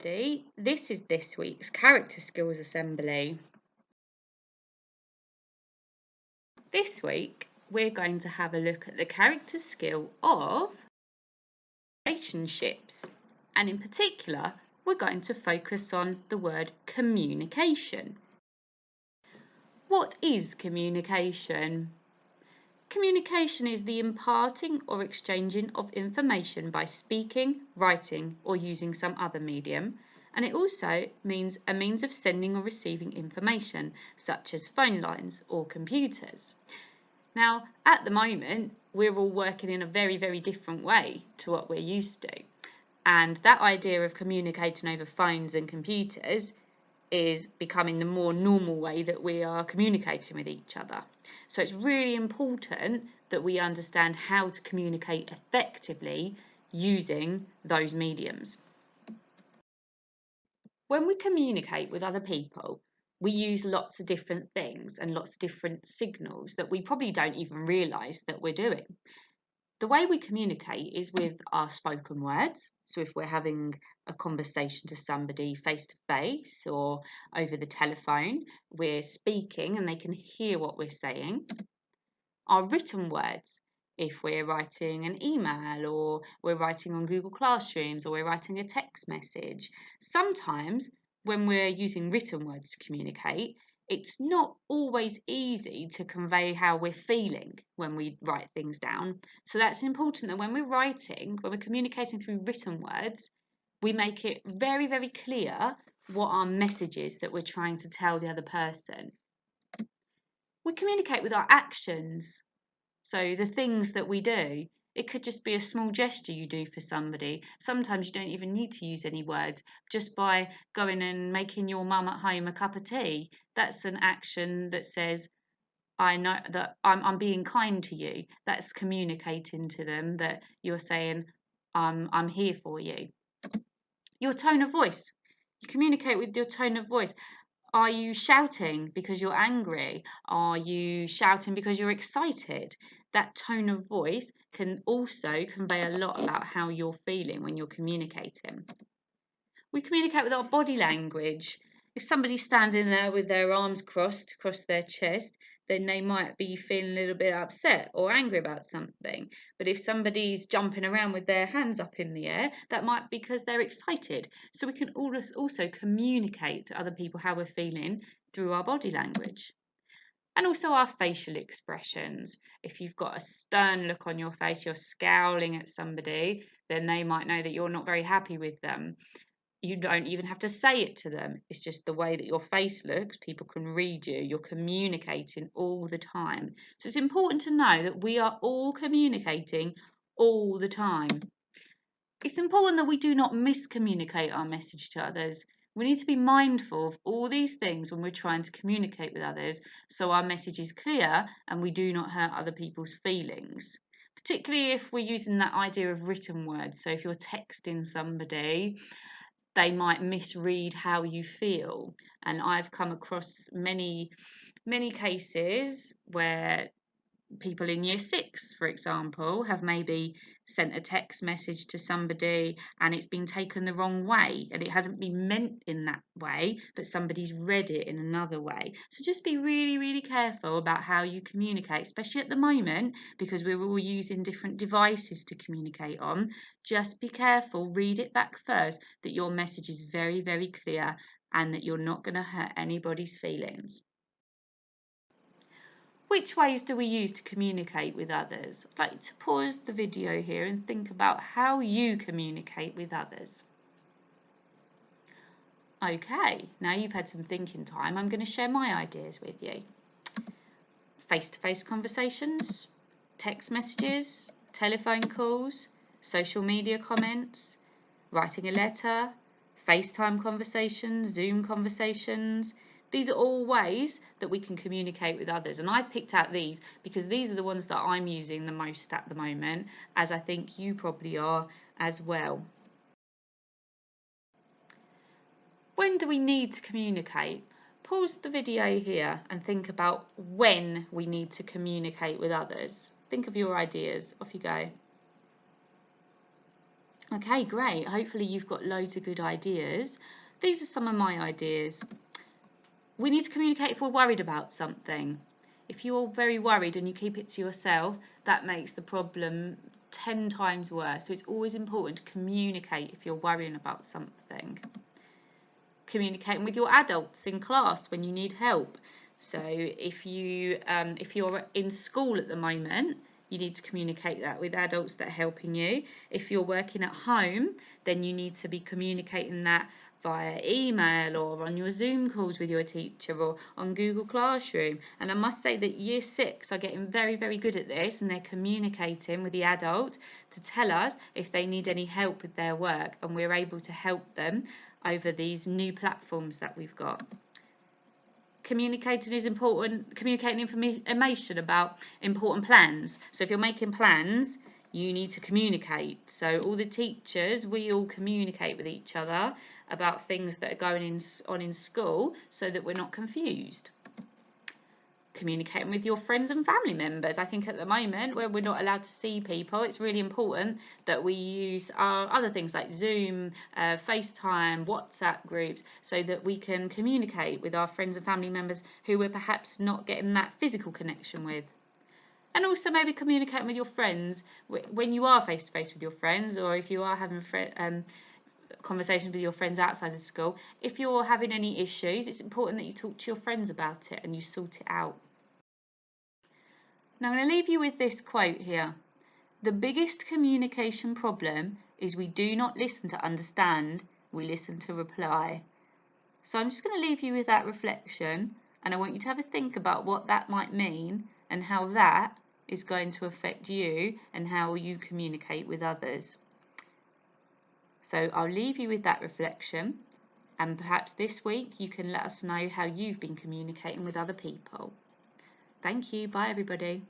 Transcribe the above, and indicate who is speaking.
Speaker 1: everybody. This is this week's Character Skills Assembly. This week we're going to have a look at the character skill of relationships, and in particular we're going to focus on the word communication. What is communication? Communication is the imparting or exchanging of information by speaking, writing, or using some other medium, and it also means a means of sending or receiving information, such as phone lines or computers. Now, at the moment, we're all working in a very, very different way to what we're used to, and that idea of communicating over phones and computers is becoming the more normal way that we are communicating with each other. So it's really important that we understand how to communicate effectively using those mediums. When we communicate with other people, we use lots of different things and lots of different signals that we probably don't even realise that we're doing. The way we communicate is with our spoken words. So if we're having a conversation to somebody face to face or over the telephone, we're speaking and they can hear what we're saying. Our written words, if we're writing an email or we're writing on Google Classrooms or we're writing a text message. Sometimes when we're using written words to communicate, it's not always easy to convey how we're feeling when we write things down. So that's important that when we're writing, when we're communicating through written words, we make it very, very clear what our message is that we're trying to tell the other person. We communicate with our actions. So the things that we do, it could just be a small gesture you do for somebody. Sometimes you don't even need to use any words. Just by going and making your mum at home a cup of tea, that's an action that says, I know that I'm being kind to you. That's communicating to them that you're saying, I'm here for you. Your tone of voice. You communicate with your tone of voice. Are you shouting because you're angry? Are you shouting because you're excited? That tone of voice can also convey a lot about how you're feeling when you're communicating. We communicate with our body language. If somebody's standing there with their arms crossed across their chest, then they might be feeling a little bit upset or angry about something. But if somebody's jumping around with their hands up in the air, that might be because they're excited. So we can also communicate to other people how we're feeling through our body language. And also our facial expressions. If you've got a stern look on your face, you're scowling at somebody, then they might know that you're not very happy with them. You don't even have to say it to them. It's just the way that your face looks. People can read you. You're communicating all the time. So it's important to know that we are all communicating all the time. It's important that we do not miscommunicate our message to others. We need to be mindful of all these things when we're trying to communicate with others so our message is clear and we do not hurt other people's feelings. Particularly if we're using that idea of written words. So if you're texting somebody, they might misread how you feel. And I've come across many cases where people in year 6, for example, have maybe sent a text message to somebody and it's been taken the wrong way and it hasn't been meant in that way, but somebody's read it in another way. So just be really, really careful about how you communicate, especially at the moment, because we're all using different devices to communicate on. Just be careful, read it back first, that your message is very, very clear and that you're not going to hurt anybody's feelings. Which ways do we use to communicate with others? I'd like to pause the video here and think about how you communicate with others. Okay, now you've had some thinking time, I'm going to share my ideas with you. Face-to-face conversations, text messages, telephone calls, social media comments, writing a letter, FaceTime conversations, Zoom conversations. These are all ways that we can communicate with others. And I've picked out these because these are the ones that I'm using the most at the moment, as I think you probably are as well. When do we need to communicate? Pause the video here and think about when we need to communicate with others. Think of your ideas. Off you go. Okay, great. Hopefully you've got loads of good ideas. These are some of my ideas. We need to communicate if we're worried about something. If you're very worried and you keep it to yourself, that makes the problem 10 times worse. So it's always important to communicate if you're worrying about something. Communicating with your adults in class when you need help. So if you're in school at the moment, you need to communicate that with adults that are helping you. If you're working at home, then you need to be communicating that via email or on your Zoom calls with your teacher or on Google Classroom. And I must say that Year 6 are getting very, very good at this, and they're communicating with the adult to tell us if they need any help with their work, and we're able to help them over these new platforms that we've got. Communicating is important. Communicating information about important plans. So if you're making plans, you need to communicate. So all the teachers, we all communicate with each other about things that are going on in school so that we're not confused. Communicating with your friends and family members. I think at the moment where we're not allowed to see people, it's really important that we use our other things like Zoom, FaceTime, WhatsApp groups, so that we can communicate with our friends and family members who we're perhaps not getting that physical connection with. And also maybe communicating with your friends when you are face to face with your friends, or if you are having conversations with your friends outside of school. If you're having any issues, it's important that you talk to your friends about it and you sort it out. Now I'm going to leave you with this quote here. The biggest communication problem is we do not listen to understand, we listen to reply. So I'm just going to leave you with that reflection, and I want you to have a think about what that might mean and how that is going to affect you and how you communicate with others. So I'll leave you with that reflection, and perhaps this week you can let us know how you've been communicating with other people. Thank you. Bye everybody.